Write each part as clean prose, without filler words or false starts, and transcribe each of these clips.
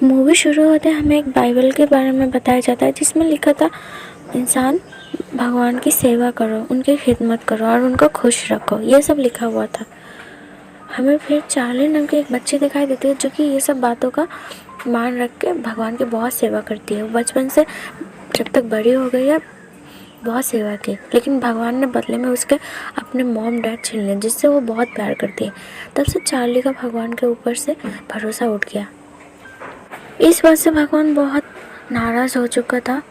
Movie शुरू होते हमें एक बाइबल के बारे में बताया जाता है जिसमें लिखा था इंसान भगवान की सेवा करो, उनकी खिदमत करो और उनको खुश रखो, ये सब लिखा हुआ था। हमें फिर चार्ली नाम के एक बच्चे दिखाई देते हैं जो कि ये सब बातों का मान रख के भगवान की बहुत सेवा करती है। वो बचपन से जब तक बड़ी हो गई है बहुत सेवा की, लेकिन भगवान ने बदले में उसके अपने मॉम डैड छीन लिए जिससे वो बहुत प्यार करती है। तब से चार्ली का भगवान के ऊपर से भरोसा उठ गया। इस बात से भगवान बहुत नाराज़ हो चुका था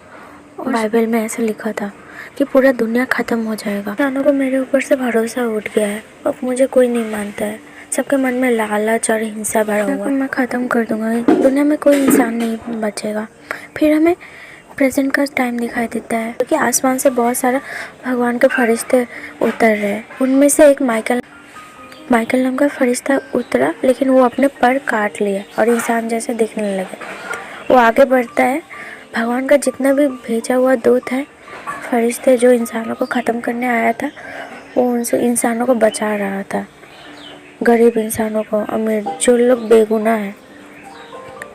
और बाइबल में ऐसा लिखा था कि पूरा दुनिया ख़त्म हो जाएगा। इंसानों को मेरे ऊपर से भरोसा उठ गया है, अब मुझे कोई नहीं मानता है। सबके मन में लालच और हिंसा भरा हुआ है। मैं ख़त्म कर दूंगा, दुनिया में कोई इंसान नहीं बचेगा। फिर हमें प्रेजेंट का टाइम दिखाई देता है क्योंकि आसमान से बहुत सारा भगवान के फरिश्ते उतर रहे हैं। उनमें से एक माइकल नाम का फरिश्ता उतरा, लेकिन वो अपने पर काट लिया और इंसान जैसे दिखने लगे। वो आगे बढ़ता है। भगवान का जितना भी भेजा हुआ दूत है, फरिश्ते जो इंसानों को ख़त्म करने आया था, वो उनसे इंसानों को बचा रहा था, गरीब इंसानों को, अमीर, जो लोग बेगुनाह हैं।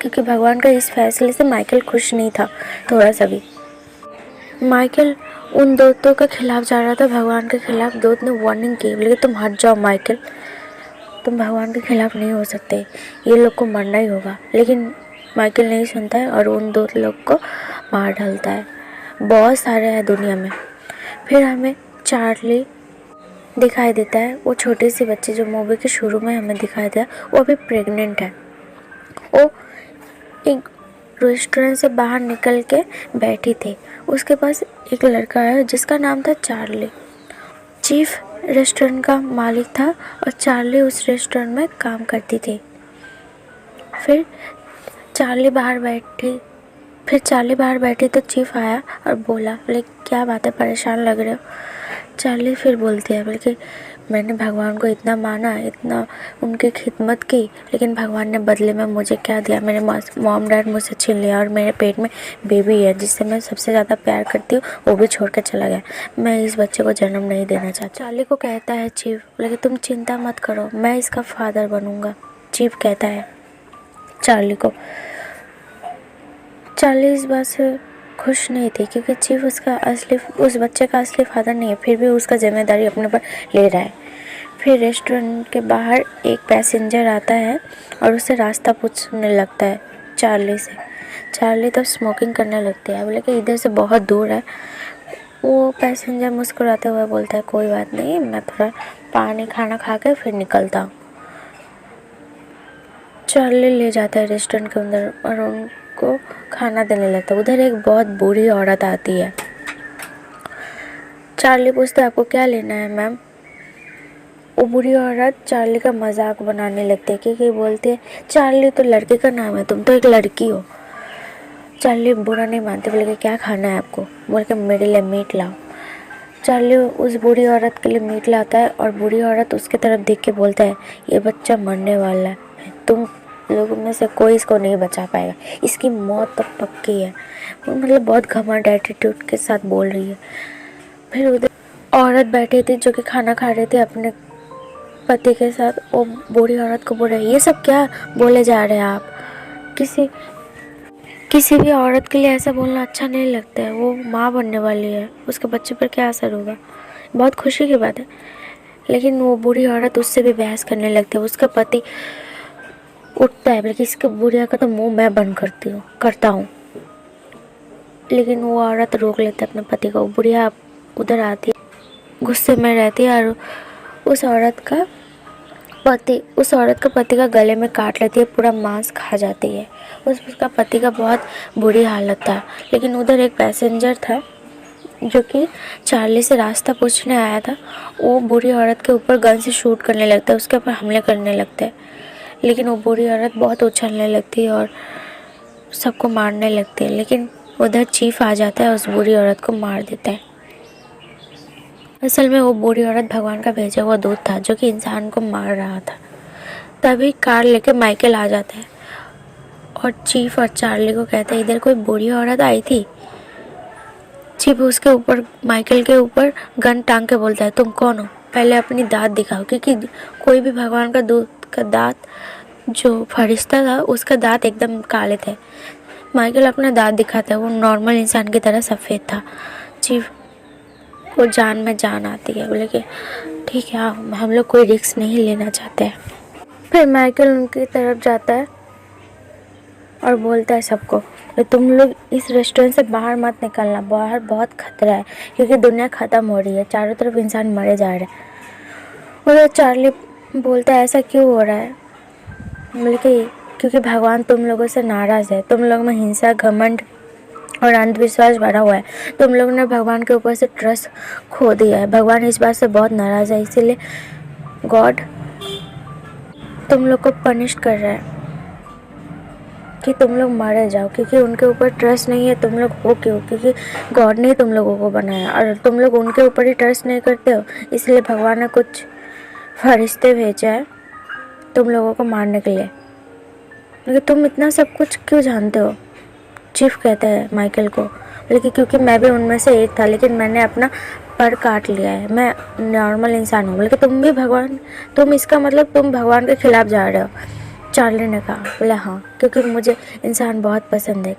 क्योंकि भगवान का इस फैसले से माइकल खुश नहीं था थोड़ा सा भी। माइकल उन दूतों के खिलाफ जा रहा था, भगवान के खिलाफ। दूत ने वार्निंग की, बोले तुम हट जाओ माइकल, तुम भगवान के खिलाफ नहीं हो सकते, ये लोग को मरना ही होगा। लेकिन माइकल नहीं सुनता है और उन दो लोग को मार डालता है। बहुत सारे हैं दुनिया में। फिर हमें चार्ली दिखाई देता है, वो छोटी सी बच्ची जो मूवी के शुरू में हमें दिखाई दिया, वो अभी प्रेग्नेंट है। वो एक रेस्टोरेंट से बाहर निकल के बैठी थी। उसके पास एक लड़का है जिसका नाम था चार्ली। चीफ रेस्टोरेंट का मालिक था और चार्ली उस रेस्टोरेंट में काम करती थी। फिर चार्ली बाहर बैठी तो चीफ आया और बोला, बोले क्या बात है, परेशान लग रहे हो। चार्ली फिर बोलती है, बल्कि मैंने भगवान को इतना माना, इतना उनकी खिदमत की, लेकिन भगवान ने बदले में मुझे क्या दिया, मेरे मॉम डैड मुझसे छीन लिया और मेरे पेट में बेबी है जिससे मैं सबसे ज़्यादा प्यार करती हूँ, वो भी छोड़ कर चला गया। मैं इस बच्चे को जन्म नहीं देना चाहता। चार्ली को कहता है चीफ, बोले तुम चिंता मत करो, मैं इसका फादर बनूँगा। चीफ कहता है चार्ली को। चार्ली इस बात से खुश नहीं थी क्योंकि चीफ उस बच्चे का असली फादर नहीं है, फिर भी उसका जिम्मेदारी अपने पर ले रहा है। फिर रेस्टोरेंट के बाहर एक पैसेंजर आता है और उससे रास्ता पूछने लगता है चार्ली से। चार्ली तो स्मोकिंग करने लगती है, बोले कि इधर से बहुत दूर है। वो पैसेंजर मुस्कुराते हुए बोलता है कोई बात नहीं, मैं थोड़ा पानी खाना खा के फिर निकलता हूँ। चार्ली ले जाता है रेस्टोरेंट के अंदर और उनको खाना देने लगता है। उधर एक बहुत बूढ़ी औरत आती है। चार्ली पूछता है आपको क्या लेना है मैम। वो बूढ़ी औरत चार्ली का मजाक बनाने लगती है क्योंकि बोलती है चार्ली तो लड़के का नाम है, तुम तो एक लड़की हो। चार्ली बुरा नहीं मानते, बोले कि क्या खाना है आपको, बोल के मेरे लिए मीट लाओ। चार्ली उस बूढ़ी औरत के लिए मीट लाता है और बूढ़ी औरत उसके तरफ देख के बोलता है ये बच्चा मरने वाला है, तुम लोगों में से कोई इसको नहीं बचा पाएगा, इसकी मौत तो पक्की है। मतलब बहुत घमंड एटीट्यूड के साथ बोल रही है। फिर उधर औरत बैठी थी जो कि खाना खा रही थी अपने पति के साथ। वो बूढ़ी औरत को बोल रही है ये सब क्या बोले जा रहे हैं आप, किसी भी औरत के लिए ऐसा बोलना अच्छा नहीं लगता है। वो माँ बनने वाली है, उसके बच्चे पर क्या असर होगा। बहुत खुशी की बात है। लेकिन वो बूढ़ी औरत उससे भी बहस करने लगती है। उसका पति उठता है, बल्कि इसके बुढ़िया का तो मुंह मैं बंद करता हूँ। लेकिन वो औरत रोक लेता है अपने पति को। बुढ़िया उधर आती है, गुस्से में रहती है और उस औरत का पति का गले में काट लेती है, पूरा मांस खा जाती है। उसका पति का बहुत बुरी हालत था। लेकिन उधर एक पैसेंजर था जो कि चार्ली से रास्ता पूछने आया था। वो बूढ़ी औरत के ऊपर गन से शूट करने लगता है, उसके ऊपर हमले करने लगते हैं। लेकिन वो बूढ़ी औरत बहुत उछलने लगती है और सबको मारने लगती है। लेकिन उधर चीफ आ जाता है, उस बूढ़ी औरत को मार देता है। असल में वो बूढ़ी औरत भगवान का भेजा हुआ दूत था जो कि इंसान को मार रहा था। तभी कार लेके माइकल आ जाता है और चीफ और चार्ली को कहता है इधर कोई बूढ़ी औरत आई थी। चीफ उसके ऊपर, माइकल के ऊपर गन टांग के बोलता है तुम कौन हो, पहले अपनी दांत दिखाओ। क्योंकि कोई भी भगवान का दूत का दांत जो फरिश्ता था उसका दांत एकदम काले थे। माइकल अपना दांत दिखाता है, वो नॉर्मल इंसान की तरह सफ़ेद था। चीफ को जान में जान आती है, बोले कि ठीक है हम लोग कोई रिस्क नहीं लेना चाहते हैं। फिर माइकल उनकी तरफ जाता है और बोलता है सबको कि तुम लोग इस रेस्टोरेंट से बाहर मत निकलना, बाहर बहुत खतरा है क्योंकि दुनिया ख़त्म हो रही है, चारों तरफ इंसान मरे जा रहे हैं। और चार्ली बोलता है ऐसा क्यों हो रहा है, बल्कि क्योंकि भगवान तुम लोगों से नाराज़ है, तुम लोग में हिंसा, घमंड और अंधविश्वास भरा हुआ है, तुम लोग ने भगवान के ऊपर से ट्रस्ट खो दिया है। भगवान इस बात से बहुत नाराज़ है, इसीलिए गॉड तुम लोग को पनिश कर रहा है कि तुम लोग मारे जाओ, क्योंकि उनके ऊपर ट्रस्ट नहीं है। तुम लोग हो क्यों? क्योंकि गॉड ने तुम लोगों को बनाया और तुम लोग उनके ऊपर ही ट्रस्ट नहीं करते हो, इसलिए भगवान ने कुछ फरिश्ते भेजा है तुम लोगों को मारने के लिए। लेकिन तुम इतना सब कुछ क्यों जानते हो? चीफ कहता है माइकल को, लेकिन क्योंकि मैं भी उनमें से एक था, लेकिन मैंने अपना पर काट लिया है, मैं नॉर्मल इंसान हूँ। लेकिन तुम भी भगवान, तुम इसका मतलब तुम भगवान के खिलाफ जा रहे हो। चार्ली ने कहा, बोला हाँ, क्योंकि मुझे इंसान बहुत पसंद है।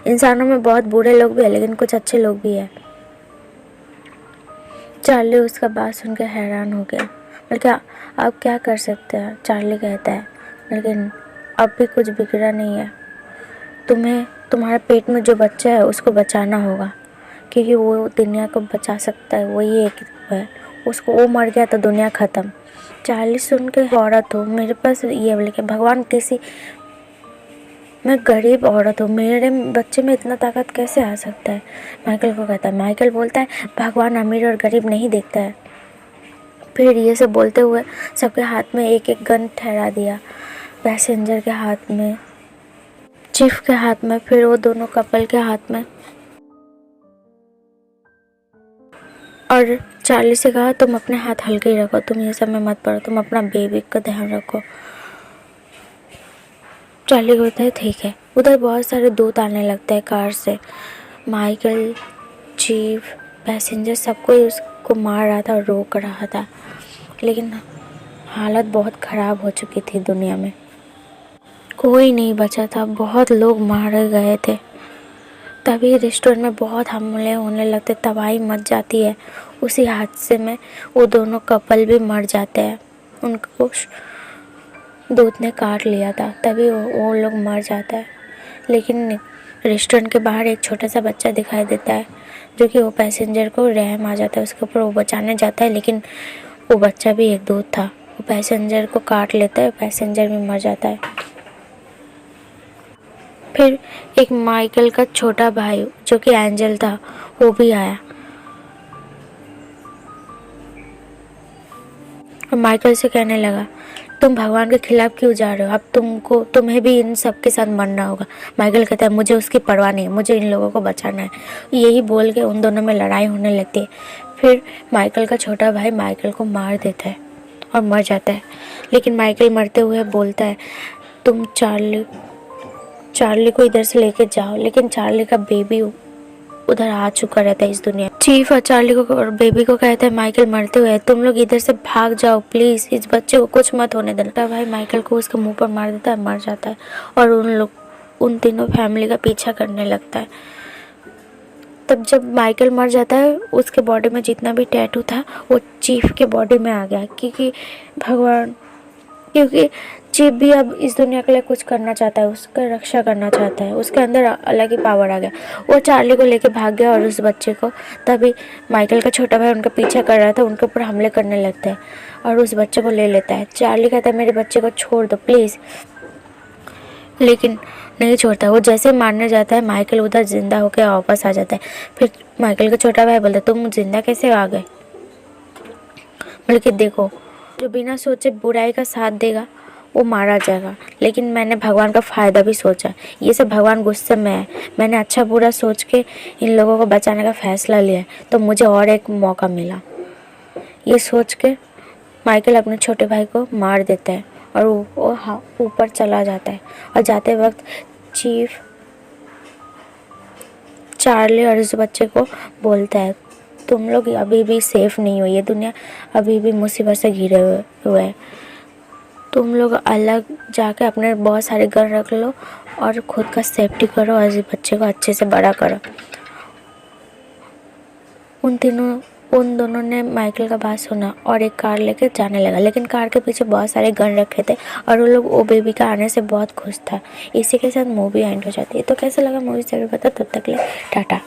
इंसानों में बहुत बुरे लोग भी हैं, लेकिन कुछ अच्छे लोग भी हैं। चार्ली उसका बात सुनकर हैरान हो गया। बल्कि आप क्या कर सकते हैं, चार्ली कहता है, लेकिन अब भी कुछ बिगड़ा नहीं है। तुम्हें तुम्हारे पेट में जो बच्चा है उसको बचाना होगा, क्योंकि वो दुनिया को बचा सकता है, वही एक है। उसको वो मर गया तो दुनिया ख़त्म। चार्ली सुन के, औरत हूँ, मेरे पास ये बोले कि भगवान किसी, मैं गरीब औरत हूँ, मेरे बच्चे में इतना ताकत कैसे आ सकता है? माइकल को कहता है। माइकल बोलता है भगवान अमीर और गरीब नहीं देखता है। फिर ये सब बोलते हुए सबके हाथ में एक एक गन ठहरा दिया, पैसेंजर के हाथ में, चीफ के हाथ में, फिर वो दोनों कपल के हाथ में। और चार्ली से कहा तुम अपने हाथ हल्के ही रखो, तुम ये सब में मत पड़ो, तुम अपना बेबी का ध्यान रखो। चार्ली को होता है ठीक है। उधर बहुत सारे दूत आने लगते हैं कार से। माइकल, चीफ, पैसेंजर सबको उसको मार रहा था और रोक रहा था, लेकिन हालत बहुत ख़राब हो चुकी थी दुनिया में, कोई नहीं बचा था, बहुत लोग मारे गए थे। तभी रेस्टोरेंट में बहुत हमले होने लगते, तबाही मच जाती है। उसी हादसे में वो दोनों कपल भी मर जाते हैं, उनको दूत ने काट लिया था, तभी वो लोग मर जाता है। लेकिन रेस्टोरेंट के बाहर एक छोटा सा बच्चा दिखाई देता है, जो कि वो पैसेंजर को रहम आ जाता है उसके ऊपर, वो बचाने जाता है, लेकिन वो बच्चा भी एक दूत था, वो पैसेंजर को काट लेता है, पैसेंजर भी मर जाता है। फिर एक माइकल का छोटा भाई जो कि एंजल था, वो भी आया और माइकल से कहने लगा तुम भगवान के खिलाफ क्यों जा रहे हो, अब तुम्हें भी इन सब के साथ मरना होगा। माइकल कहता है मुझे उसकी परवाह नहीं, मुझे इन लोगों को बचाना है। यही बोल के उन दोनों में लड़ाई होने लगती है। फिर माइकल का छोटा भाई माइकल को मार देता है और मर जाता है। लेकिन माइकल मरते हुए बोलता है तुम चार्ली को इधर से लेके जाओ, लेकिन चार्ली का बेबी उधर आ चुका रहता है इस दुनिया। चीफ और चार्ली को और बेबी को कहता है माइकल मरते हुए तुम लोग इधर से भाग जाओ प्लीज़, इस बच्चे को कुछ मत होने देना। भाई माइकल को उसके मुंह पर मार देता है, मर जाता है और उन तीनों फैमिली का पीछा करने लगता है। तब जब माइकल मर जाता है, उसके बॉडी में जितना भी टैटू था वो चीफ के बॉडी में आ गया, क्योंकि चीफ भी अब इस दुनिया के लिए कुछ करना चाहता है, उसका रक्षा करना चाहता है, उसके अंदर अलग ही पावर आ गया। वो चार्ली को लेके भाग गया और उस बच्चे को, तभी माइकल का छोटा भाई उनका पीछा कर रहा था, उनके ऊपर हमले करने लगता है और उस बच्चे को ले लेता है। चार्ली कहता है मेरे बच्चे को छोड़ दो प्लीज़, लेकिन नहीं छोड़ता। वो जैसे मारने जाता है माइकल उधर जिंदा होकर वापस आ जाता है। फिर माइकल का छोटा भाई बोलता है तुम जिंदा कैसे आ गए? बल्कि देखो, जो बिना सोचे बुराई का साथ देगा वो मारा जाएगा, लेकिन मैंने भगवान का फ़ायदा भी सोचा। ये सब भगवान गुस्से में है, मैंने अच्छा बुरा सोच के इन लोगों को बचाने का फ़ैसला लिया, तो मुझे और एक मौका मिला। ये सोच के माइकल अपने छोटे भाई को मार देता है और वो ऊपर चला जाता है। और जाते वक्त चीफ चार्ली और इस बच्चे को बोलता है तुम लोग अभी भी सेफ़ नहीं हो, ये दुनिया अभी भी मुसीबत से घिरे हुए है। तुम लोग अलग जाके अपने बहुत सारे गन रख लो और खुद का सेफ्टी करो और इस बच्चे को अच्छे से बड़ा करो। उन दोनों ने माइकल का बात सुना और एक कार लेके जाने लगा, लेकिन कार के पीछे बहुत सारे गन रखे थे और वो लोग वो बेबी का आने से बहुत खुश था। इसी के साथ मूवी एंड हो जाती है। तो कैसा लगा मूवी ज़रूर बता। तब तक के लिए टाटा।